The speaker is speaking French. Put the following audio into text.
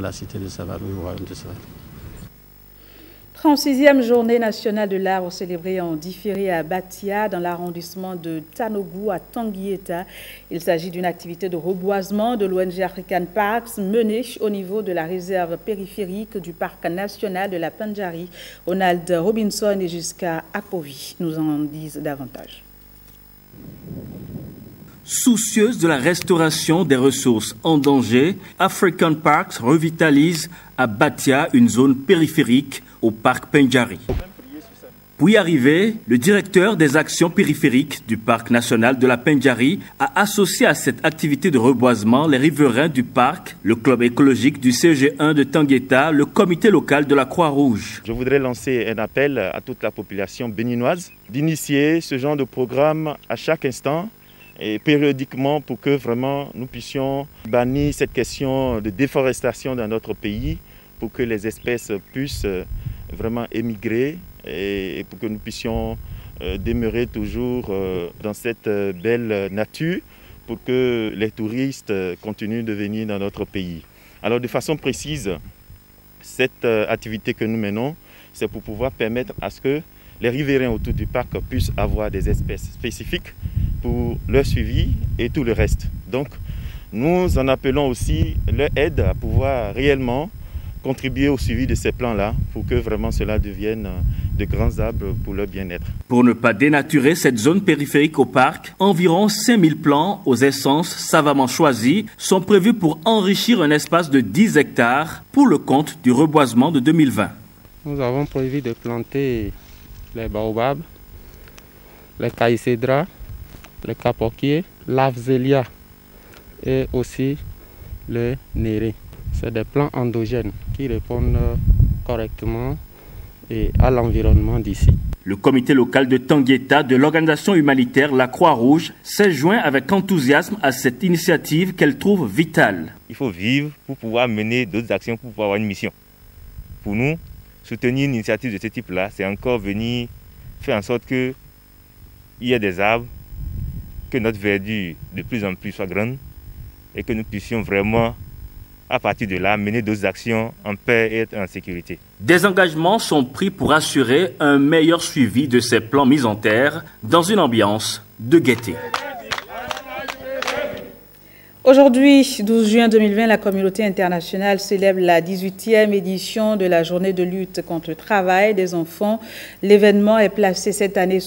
la cité de Savane, au royaume de Savane. 36e journée nationale de l'art célébrée en différé à Batia, dans l'arrondissement de Tanougou, à Tanguieta. Il s'agit d'une activité de reboisement de l'ONG African Parks menée au niveau de la réserve périphérique du parc national de la Pendjari. Ronald Robinson et jusqu'à Apovi nous en disent davantage. Soucieuse de la restauration des ressources en danger, African Parks revitalise à Batia une zone périphérique au parc Pendjari. Pour y arriver, le directeur des actions périphériques du parc national de la Pendjari a associé à cette activité de reboisement les riverains du parc, le club écologique du CG1 de Tanguieta, le comité local de la Croix-Rouge. Je voudrais lancer un appel à toute la population béninoise d'initier ce genre de programme à chaque instant et périodiquement pour que vraiment nous puissions bannir cette question de déforestation dans notre pays, pour que les espèces puissent vraiment émigrer et pour que nous puissions demeurer toujours dans cette belle nature pour que les touristes continuent de venir dans notre pays. Alors de façon précise, cette activité que nous menons, c'est pour pouvoir permettre à ce que les riverains autour du parc puissent avoir des espèces spécifiques pour leur suivi et tout le reste. Donc nous en appelons aussi leur aide à pouvoir réellement contribuer au suivi de ces plans-là pour que vraiment cela devienne de grands arbres pour leur bien-être. Pour ne pas dénaturer cette zone périphérique au parc, environ 5000 plants aux essences savamment choisies sont prévus pour enrichir un espace de 10 hectares pour le compte du reboisement de 2020. Nous avons prévu de planter les baobabs, les caïcédras, les capoquiers, l'avzélia et aussi le néré. C'est des plants endogènes qui répondent correctement à l'environnement d'ici. Le comité local de Tanguieta de l'organisation humanitaire La Croix-Rouge s'est joint avec enthousiasme à cette initiative qu'elle trouve vitale. Il faut vivre pour pouvoir mener d'autres actions, pour pouvoir avoir une mission. Pour nous, soutenir une initiative de ce type-là, c'est encore venir faire en sorte qu'il y ait des arbres, que notre verdure de plus en plus soit grande et que nous puissions vraiment, à partir de là, mener d'autres actions en paix et être en sécurité. Des engagements sont pris pour assurer un meilleur suivi de ces plans mis en terre dans une ambiance de gaieté. Aujourd'hui, 12 juin 2020, la communauté internationale célèbre la 18e édition de la journée de lutte contre le travail des enfants. L'événement est placé cette année